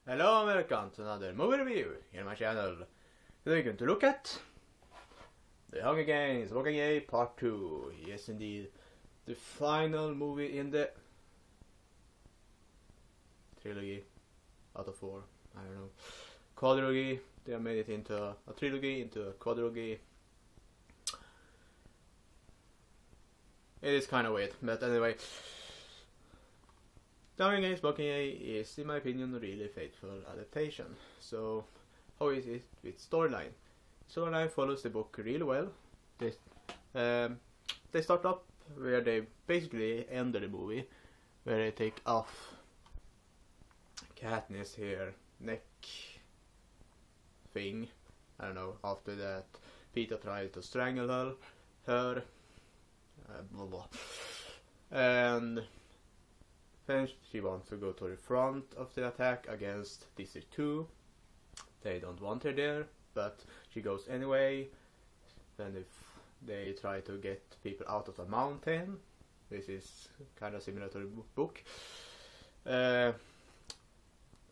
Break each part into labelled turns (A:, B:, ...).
A: Hello and welcome to another movie review here on my channel. Today we're going to look at The Hunger Games, Mockingjay Part 2. Yes indeed, the final movie in the trilogy out of 4, I don't know, quadrilogy. They have made it into a trilogy, into a quadrilogy. It is kind of weird, but anyway. The Hunger Games Mockingjay is, in my opinion, a really faithful adaptation. So, how is it with storyline? Storyline follows the book really well. They start up where they basically end the movie, where they take off Katniss here neck thing. I don't know. After that, Peter tried to strangle her, blah blah, and then she wants to go to the front of the attack against District 2. They don't want her there, but she goes anyway. Then they try to get people out of the mountain. This is kind of similar to the book.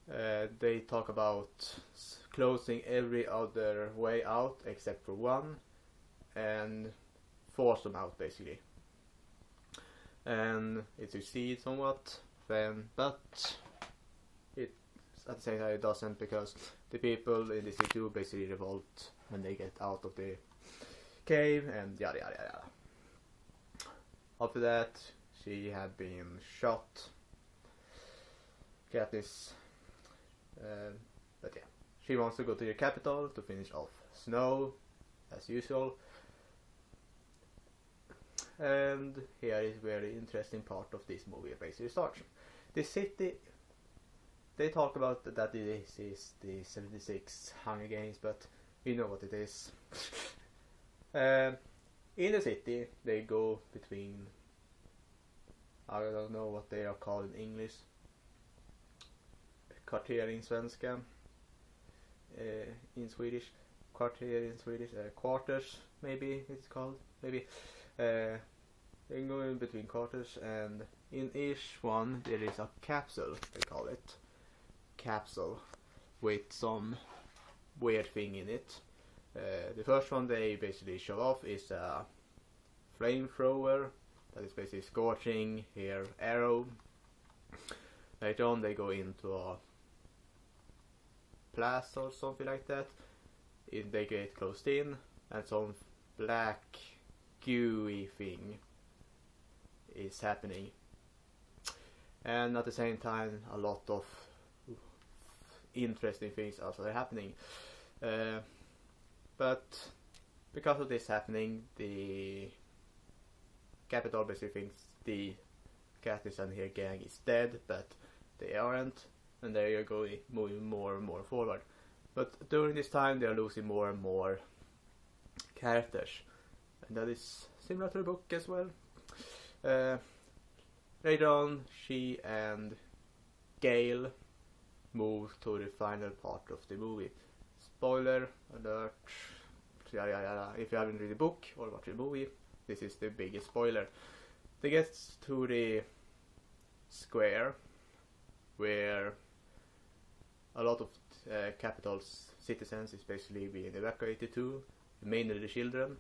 A: They talk about closing every other way out except for one, and force them out basically. And it succeeds somewhat, but it at the same time it doesn't, because the people in the city basically revolt when they get out of the cave and yada yada yada. After that, she had been shot, Katniss, but yeah, she wants to go to the capital to finish off Snow as usual. And here is very interesting part of this movie basically starts. The city, they talk about that this is the 76 Hunger Games, but we know what it is. In the city, they go between, I don't know what they are called in English, kvarter in svenska, in Swedish, kvarter in Swedish, quarters maybe it's called, maybe. They go in between quarters, and in each one there is a capsule, they call it. Capsule with some weird thing in it. The first one they basically show off is a flamethrower that is basically scorching her arrow. Later on they go into a plaza or something like that. They get closed in, and some black gooey thing is happening, and at the same time a lot of interesting things also are happening, but because of this happening, the capital basically thinks the Katniss and her gang is dead, but they aren't, and they are moving more and more forward. But during this time they are losing more and more characters, and that is similar to the book as well. Later on, she and Gale move to the final part of the movie. Spoiler alert, yada yada yada. If you haven't read the book or watched the movie, this is the biggest spoiler. They get to the square where a lot of capital's citizens is basically being evacuated to, mainly the children.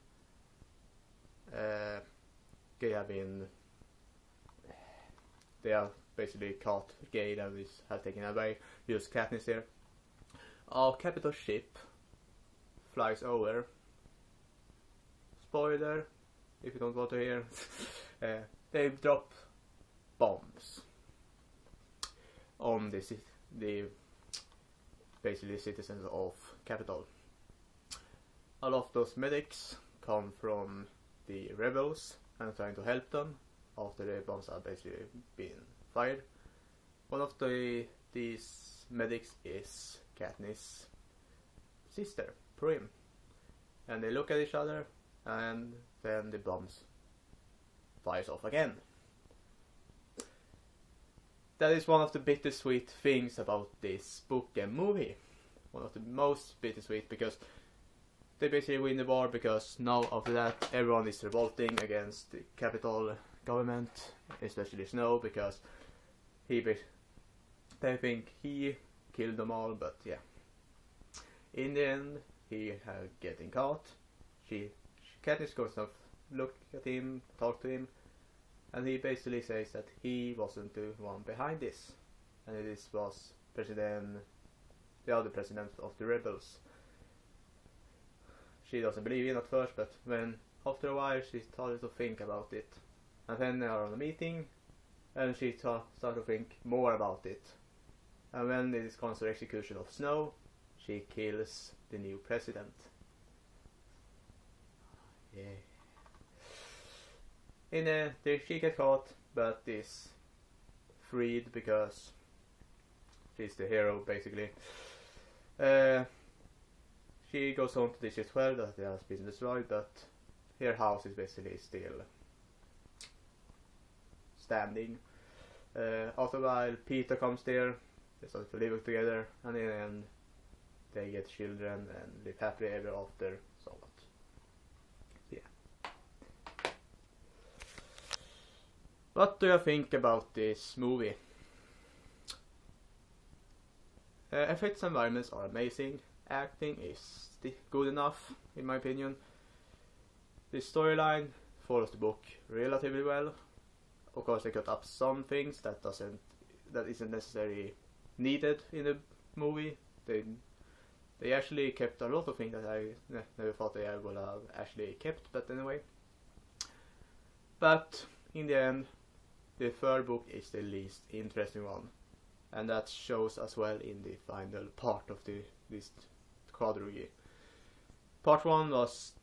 A: They are basically caught. Gale have taken away. Just Katniss here. Our capital ship flies over. Spoiler, if you don't want to hear. They drop bombs on the basically citizens of capital. A lot of those medics come from the rebels and trying to help them after the bombs are basically being fired. One of these medics is Katniss' sister, Prim, and they look at each other, and then the bombs fires off again. That is one of the bittersweet things about this book and movie. One of the most bittersweet, because they basically win the war, because now after that everyone is revolting against the capital government, especially Snow, because they think he kill them all, but yeah. In the end, he getting caught. Katniss goes to look at him, talk to him, and he basically says that he wasn't the one behind this, and this was the other president of the rebels. She doesn't believe in at first, but when after a while she started to think about it, and then they are on a meeting, and she started to think more about it. And when it comes to the execution of Snow, she kills the new president. Yeah. She gets caught, but is freed because she's the hero, basically. She goes home to District 12 that has been destroyed, but her house is basically still standing. After a while, Peter comes there. They start to live together, and in the end, they get children and live happily ever after. So what? Yeah. What do you think about this movie? Effects and environments are amazing. Acting is good enough, in my opinion. The storyline follows the book relatively well. Of course, they cut up some things that isn't necessarily needed in the movie. They actually kept a lot of things that I never thought they would have actually kept, but anyway. But in the end, the third book is the least interesting one, and that shows as well in the final part of this quadrilogy. Part 1 was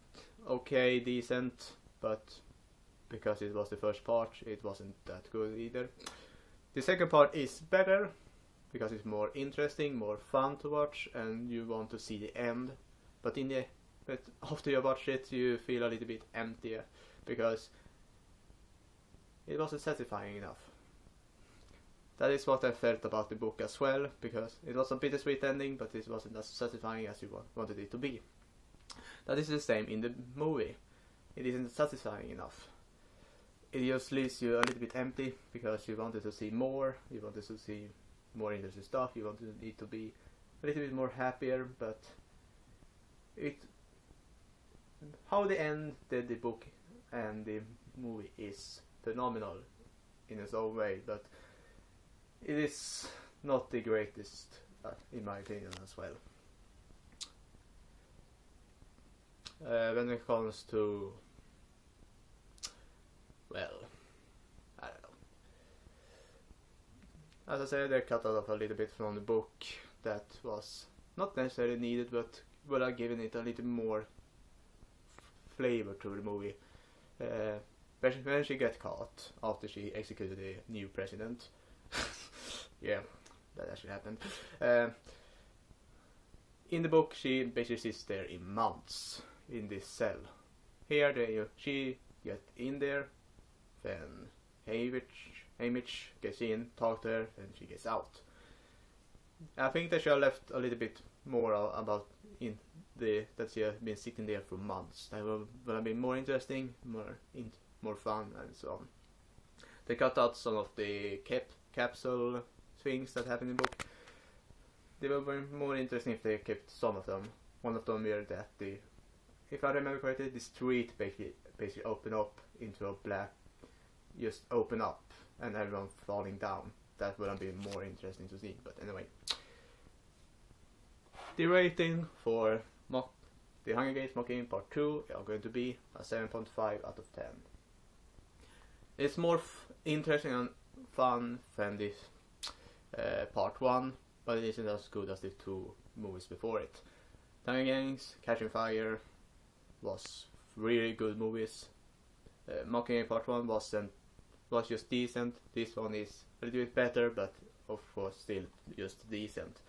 A: okay, decent, but because it was the first part, it wasn't that good either. The second part is better because it's more interesting, more fun to watch, and you want to see the end. But after you watch it, you feel a little bit empty because it wasn't satisfying enough. That is what I felt about the book as well, because it was a bittersweet ending, but it wasn't as satisfying as you wanted it to be. That is the same in the movie. It isn't satisfying enough. It just leaves you a little bit empty because you wanted to see more, you wanted to see more interesting stuff, you wanted it to be a little bit more happier, but how they ended the book and the movie is phenomenal in its own way, but it is not the greatest in my opinion as well. When it comes to, well, I don't know. As I said, they cut off a little bit from the book that was not necessarily needed, but would have given it a little more flavor to the movie. When she got caught after she executed the new president. Yeah, that actually happened. In the book, she basically sits there in months in this cell. Here, she gets in there, then Haymitch gets in, talks to her, and she gets out. I think they should have left a little bit more about that she has been sitting there for months. That would have been more interesting, more fun, and so on. They cut out some of the capsule things that happened in the book. They would have been more interesting if they kept some of them. One of them were that if I remember correctly, the street basically opened up into a black, just open up, and everyone falling down. That would have been more interesting to see, but anyway. The rating for The Hunger Games Mockingjay Part 2 are going to be a 7.5 out of 10. It's more interesting and fun than this Part 1, but it isn't as good as the two movies before it. Hunger Games, Catching Fire was really good movies. Mockingjay Part 1 was just decent. This one is a little bit better, but of course still just decent.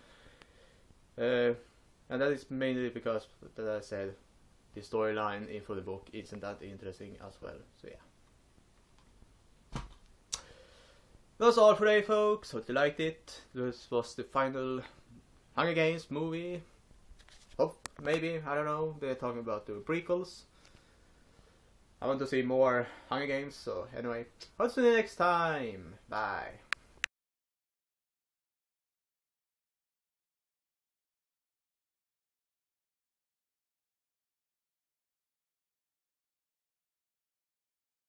A: And that is mainly because, as I said, the storyline for the book isn't that interesting as well. So yeah. That's all for today, folks. Hope you liked it. This was the final Hunger Games movie. Maybe, I don't know. They're talking about the prequels. I want to see more Hunger Games, so anyway, I'll see you next time. Bye.